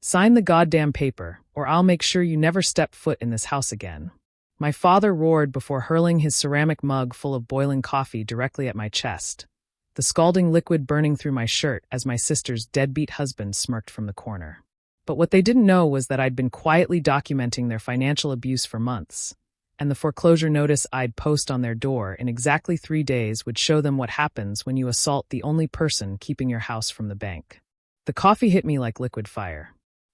Sign the goddamn paper, or I'll make sure you never step foot in this house again. My father roared before hurling his ceramic mug full of boiling coffee directly at my chest, the scalding liquid burning through my shirt as my sister's deadbeat husband smirked from the corner. But what they didn't know was that I'd been quietly documenting their financial abuse for months, and the foreclosure notice I'd post on their door in exactly 3 days would show them what happens when you assault the only person keeping your house from the bank. The coffee hit me like liquid fire.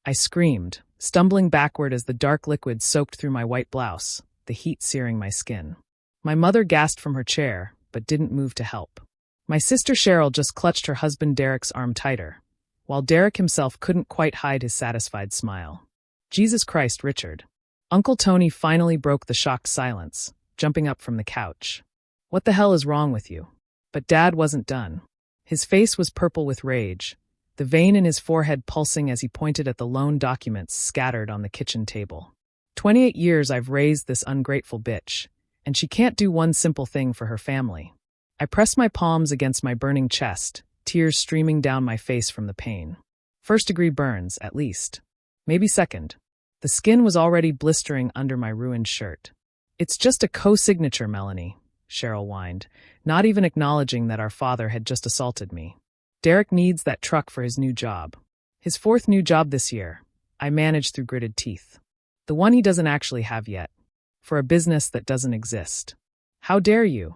I screamed, stumbling backward as the dark liquid soaked through my white blouse, the heat searing my skin. My mother gasped from her chair, but didn't move to help. My sister Cheryl just clutched her husband Derek's arm tighter, while Derek himself couldn't quite hide his satisfied smile. Jesus Christ, Richard. Uncle Tony finally broke the shocked silence, jumping up from the couch. What the hell is wrong with you? But Dad wasn't done. His face was purple with rage, the vein in his forehead pulsing as he pointed at the loan documents scattered on the kitchen table. 28 years I've raised this ungrateful bitch, and she can't do one simple thing for her family. I pressed my palms against my burning chest, tears streaming down my face from the pain. First-degree burns, at least. Maybe second. The skin was already blistering under my ruined shirt. It's just a co-signature, Melanie, Cheryl whined, not even acknowledging that our father had just assaulted me. Derek needs that truck for his new job. His 4th new job this year, I managed through gritted teeth. The one he doesn't actually have yet. For a business that doesn't exist. How dare you?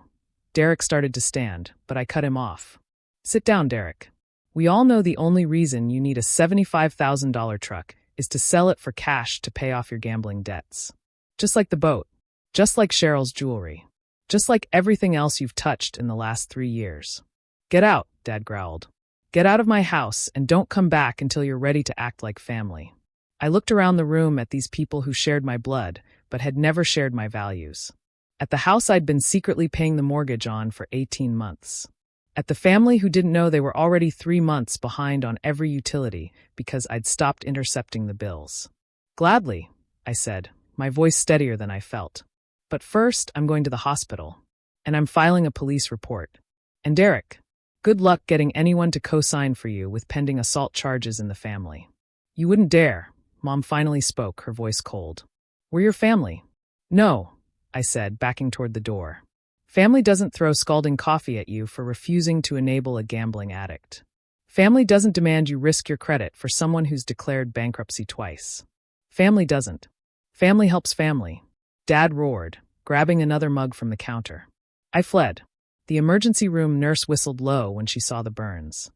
Derek started to stand, but I cut him off. Sit down, Derek. We all know the only reason you need a $75,000 truck is to sell it for cash to pay off your gambling debts. Just like the boat. Just like Cheryl's jewelry. Just like everything else you've touched in the last 3 years. Get out, Dad growled. Get out of my house and don't come back until you're ready to act like family. I looked around the room at these people who shared my blood, but had never shared my values. At the house I'd been secretly paying the mortgage on for 18 months. At the family who didn't know they were already 3 months behind on every utility because I'd stopped intercepting the bills. Gladly, I said, my voice steadier than I felt. But first, I'm going to the hospital. And I'm filing a police report. And Derek, good luck getting anyone to co-sign for you with pending assault charges in the family. You wouldn't dare, Mom finally spoke, her voice cold. We're your family. No, I said, backing toward the door. Family doesn't throw scalding coffee at you for refusing to enable a gambling addict. Family doesn't demand you risk your credit for someone who's declared bankruptcy twice. Family doesn't. Family helps family. Dad roared, grabbing another mug from the counter. I fled. The emergency room nurse whistled low when she saw the burns.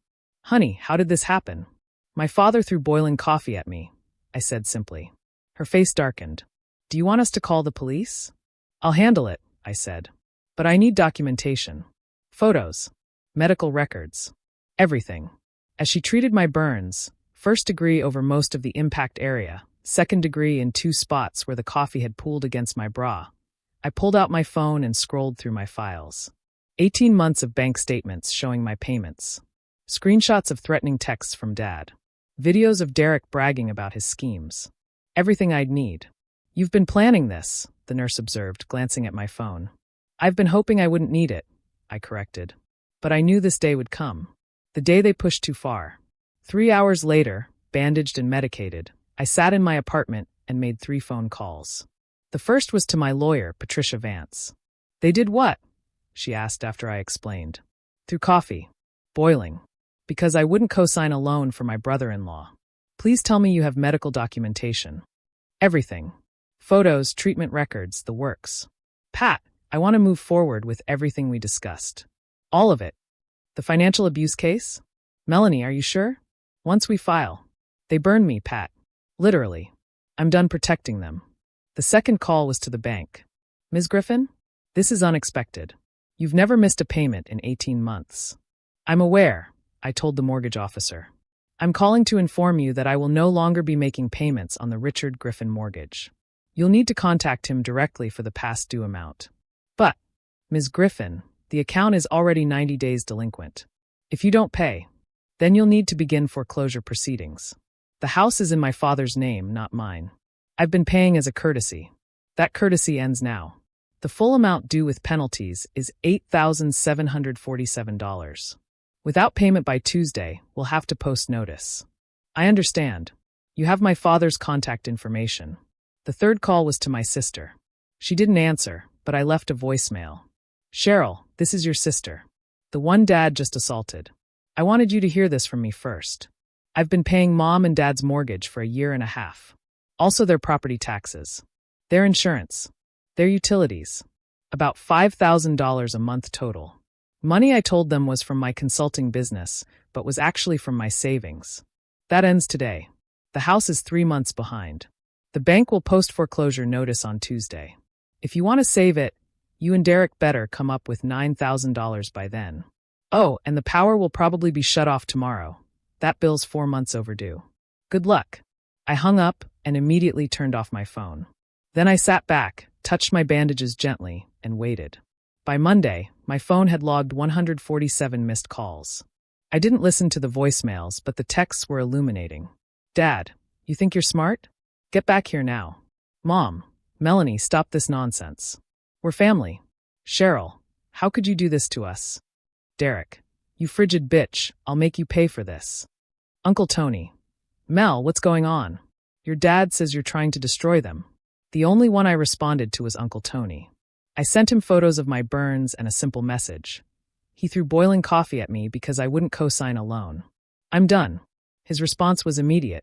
Honey, how did this happen? My father threw boiling coffee at me, I said simply. Her face darkened. Do you want us to call the police? I'll handle it, I said. But I need documentation. Photos. Medical records. Everything. As she treated my burns, 1st degree over most of the impact area, 2nd degree in 2 spots where the coffee had pooled against my bra, I pulled out my phone and scrolled through my files. 18 months of bank statements showing my payments. Screenshots of threatening texts from Dad. Videos of Derek bragging about his schemes. Everything I'd need. You've been planning this, the nurse observed, glancing at my phone. I've been hoping I wouldn't need it, I corrected. But I knew this day would come. The day they pushed too far. 3 hours later, bandaged and medicated, I sat in my apartment and made 3 phone calls. The first was to my lawyer, Patricia Vance. They did what? She asked after I explained. Through coffee. Boiling. Because I wouldn't co-sign a loan for my brother-in-law. Please tell me you have medical documentation. Everything. Photos, treatment records, the works. Pat, I want to move forward with everything we discussed. All of it. The financial abuse case? Melanie, are you sure? Once we file. They burned me, Pat. Literally. I'm done protecting them. The second call was to the bank. Ms. Griffin? This is unexpected. You've never missed a payment in 18 months. I'm aware, I told the mortgage officer. I'm calling to inform you that I will no longer be making payments on the Richard Griffin mortgage. You'll need to contact him directly for the past due amount. But, Ms. Griffin, the account is already 90 days delinquent. If you don't pay, then you'll need to begin foreclosure proceedings. The house is in my father's name, not mine. I've been paying as a courtesy. That courtesy ends now. The full amount due with penalties is $8,747. Without payment by Tuesday, we'll have to post notice. I understand. You have my father's contact information. The third call was to my sister. She didn't answer, but I left a voicemail. Cheryl, this is your sister. The one Dad just assaulted. I wanted you to hear this from me first. I've been paying Mom and Dad's mortgage for a year and a half. Also their property taxes. Their insurance. Their utilities. About $5,000 a month total. Money I told them was from my consulting business, but was actually from my savings. That ends today. The house is 3 months behind. The bank will post foreclosure notice on Tuesday. If you want to save it, you and Derek better come up with $9,000 by then. Oh, and the power will probably be shut off tomorrow. That bill's 4 months overdue. Good luck. I hung up and immediately turned off my phone. Then I sat back, touched my bandages gently, and waited. By Monday, my phone had logged 147 missed calls. I didn't listen to the voicemails, but the texts were illuminating. Dad, you think you're smart? Get back here now. Mom, Melanie, stop this nonsense. We're family. Cheryl, how could you do this to us? Derek, you frigid bitch, I'll make you pay for this. Uncle Tony, Mel, what's going on? Your dad says you're trying to destroy them. The only one I responded to was Uncle Tony. I sent him photos of my burns and a simple message. He threw boiling coffee at me because I wouldn't co-sign a loan. I'm done. His response was immediate.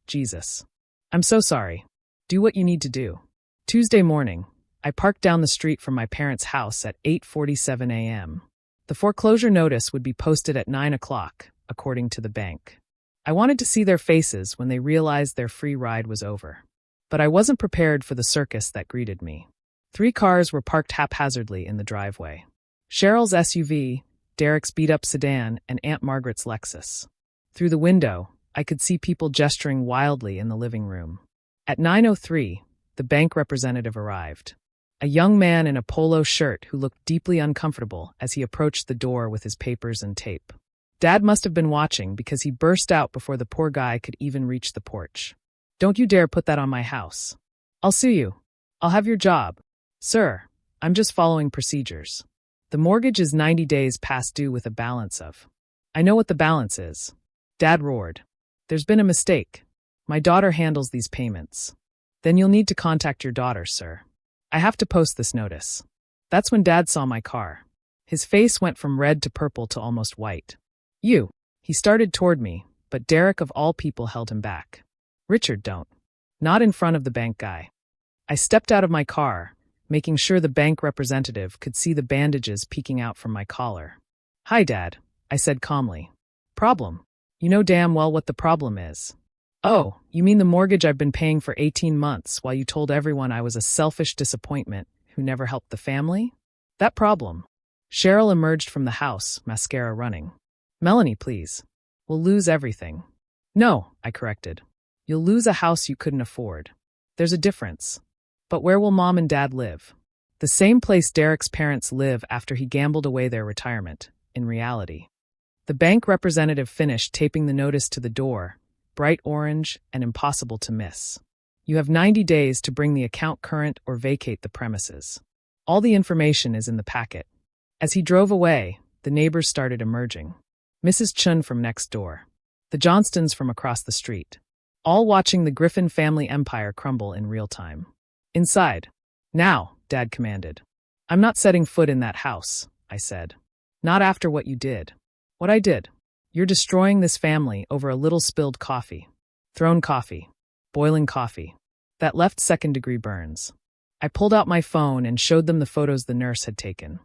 Jesus. I'm so sorry. Do what you need to do. Tuesday morning, I parked down the street from my parents' house at 8:47 a.m. The foreclosure notice would be posted at 9 o'clock, according to the bank. I wanted to see their faces when they realized their free ride was over. But I wasn't prepared for the circus that greeted me. 3 cars were parked haphazardly in the driveway. Cheryl's SUV, Derek's beat-up sedan, and Aunt Margaret's Lexus. Through the window, I could see people gesturing wildly in the living room. At 9:03, the bank representative arrived. A young man in a polo shirt who looked deeply uncomfortable as he approached the door with his papers and tape. Dad must have been watching because he burst out before the poor guy could even reach the porch. Don't you dare put that on my house. I'll sue you. I'll have your job. Sir, I'm just following procedures. The mortgage is 90 days past due with a balance of. I know what the balance is. Dad roared. There's been a mistake. My daughter handles these payments. Then you'll need to contact your daughter, sir. I have to post this notice. That's when Dad saw my car. His face went from red to purple to almost white. You. He started toward me, but Derek of all people held him back. Richard, don't. Not in front of the bank guy. I stepped out of my car, making sure the bank representative could see the bandages peeking out from my collar. Hi, Dad, I said calmly. Problem? You know damn well what the problem is. Oh, you mean the mortgage I've been paying for 18 months while you told everyone I was a selfish disappointment who never helped the family? That problem. Cheryl emerged from the house, mascara running. Melanie, please. We'll lose everything. No, I corrected. You'll lose a house you couldn't afford. There's a difference. But where will Mom and Dad live? The same place Derek's parents live after he gambled away their retirement, in reality. The bank representative finished taping the notice to the door, bright orange and impossible to miss. You have 90 days to bring the account current or vacate the premises. All the information is in the packet. As he drove away, the neighbors started emerging. Mrs. Chun from next door. The Johnstons from across the street. All watching the Griffin family empire crumble in real time. Inside. Now, Dad commanded. I'm not setting foot in that house, I said. Not after what you did. What I did. You're destroying this family over a little spilled coffee. Thrown coffee. Boiling coffee. That left second-degree burns. I pulled out my phone and showed them the photos the nurse had taken.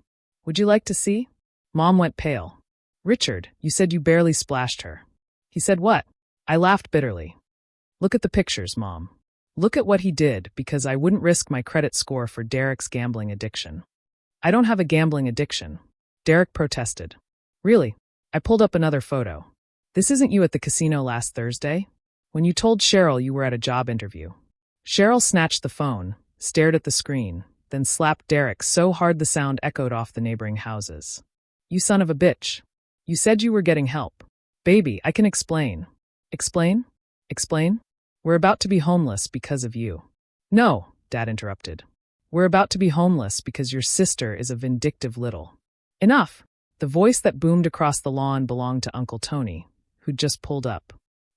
Would you like to see? Mom went pale. Richard, you said you barely splashed her. He said what? I laughed bitterly. Look at the pictures, Mom. Look at what he did because I wouldn't risk my credit score for Derek's gambling addiction. I don't have a gambling addiction. Derek protested. Really? I pulled up another photo. This isn't you at the casino last Thursday? When you told Cheryl you were at a job interview. Cheryl snatched the phone, stared at the screen, then slapped Derek so hard the sound echoed off the neighboring houses. You son of a bitch. You said you were getting help. Baby, I can explain. Explain? Explain? We're about to be homeless because of you. No, Dad interrupted. We're about to be homeless because your sister is a vindictive little. Enough. The voice that boomed across the lawn belonged to Uncle Tony, who'd just pulled up.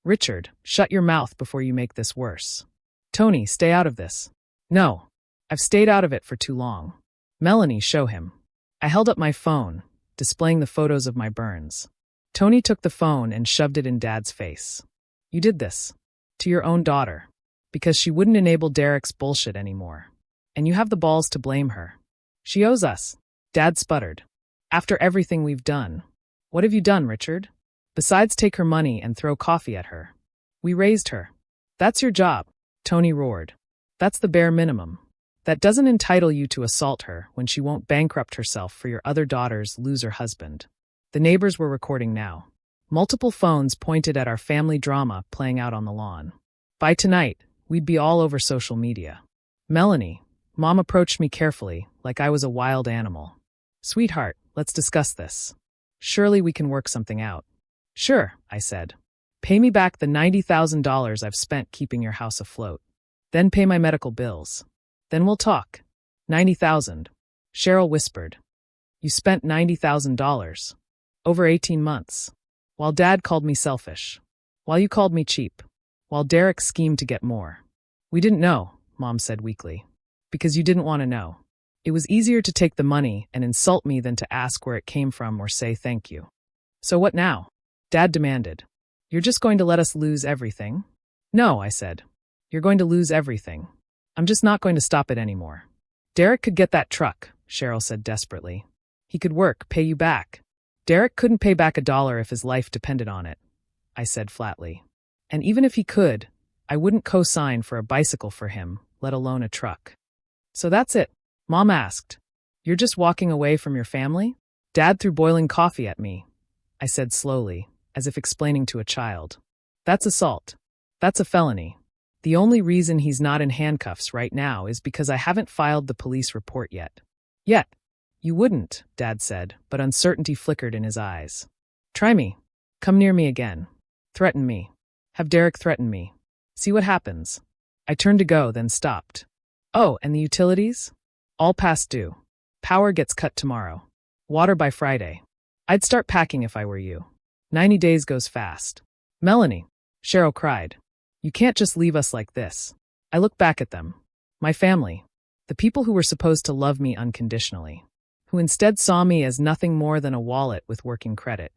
Richard, shut your mouth before you make this worse. Tony, stay out of this. No. I've stayed out of it for too long. Melanie, show him. I held up my phone, displaying the photos of my burns. Tony took the phone and shoved it in Dad's face. You did this. To your own daughter. Because she wouldn't enable Derek's bullshit anymore. And you have the balls to blame her. She owes us. Dad sputtered. After everything we've done. What have you done, Richard? Besides take her money and throw coffee at her. We raised her. That's your job, Tony roared. That's the bare minimum. That doesn't entitle you to assault her when she won't bankrupt herself for your other daughter's loser husband. The neighbors were recording now. Multiple phones pointed at our family drama playing out on the lawn. By tonight, we'd be all over social media. Melanie, Mom approached me carefully, like I was a wild animal. Sweetheart, let's discuss this. Surely we can work something out. Sure, I said. Pay me back the $90,000 I've spent keeping your house afloat. Then pay my medical bills. Then we'll talk. $90,000. Cheryl whispered. You spent $90,000. Over 18 months. While Dad called me selfish. While you called me cheap. While Derek schemed to get more. We didn't know, Mom said weakly. Because you didn't want to know. It was easier to take the money and insult me than to ask where it came from or say thank you. So what now? Dad demanded. You're just going to let us lose everything? No, I said. You're going to lose everything. I'm just not going to stop it anymore. Derek could get that truck, Cheryl said desperately. He could work, pay you back. Derek couldn't pay back $1 if his life depended on it, I said flatly. And even if he could, I wouldn't co-sign for a bicycle for him, let alone a truck. So that's it, Mom asked. You're just walking away from your family? Dad threw boiling coffee at me, I said slowly, as if explaining to a child. That's assault. That's a felony. The only reason he's not in handcuffs right now is because I haven't filed the police report yet. Yet. You wouldn't, Dad said, but uncertainty flickered in his eyes. Try me. Come near me again. Threaten me. Have Derek threaten me. See what happens. I turned to go, then stopped. Oh, and the utilities? All past due. Power gets cut tomorrow. Water by Friday. I'd start packing if I were you. 90 days goes fast. Melanie, Cheryl cried. You can't just leave us like this. I looked back at them. My family. The people who were supposed to love me unconditionally. Who instead saw me as nothing more than a wallet with working credit.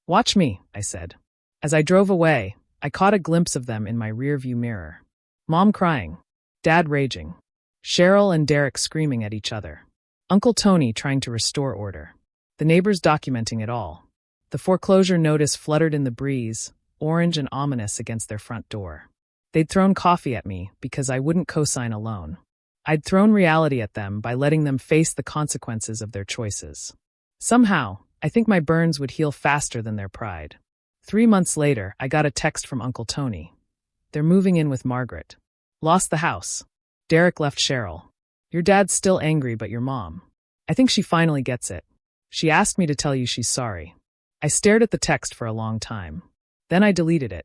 Watch me, I said. As I drove away, I caught a glimpse of them in my rearview mirror. Mom crying. Dad raging. Cheryl and Derek screaming at each other. Uncle Tony trying to restore order. The neighbors documenting it all. The foreclosure notice fluttered in the breeze, orange and ominous against their front door. They'd thrown coffee at me because I wouldn't co-sign alone. I'd thrown reality at them by letting them face the consequences of their choices. Somehow, I think my burns would heal faster than their pride. 3 months later, I got a text from Uncle Tony. They're moving in with Margaret. Lost the house. Derek left Cheryl. Your dad's still angry, but your mom. I think she finally gets it. She asked me to tell you she's sorry. I stared at the text for a long time. Then I deleted it.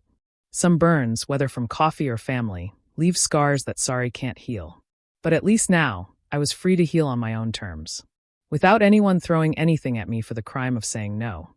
Some burns, whether from coffee or family, leave scars that sorry can't heal. But at least now, I was free to heal on my own terms. Without anyone throwing anything at me for the crime of saying no.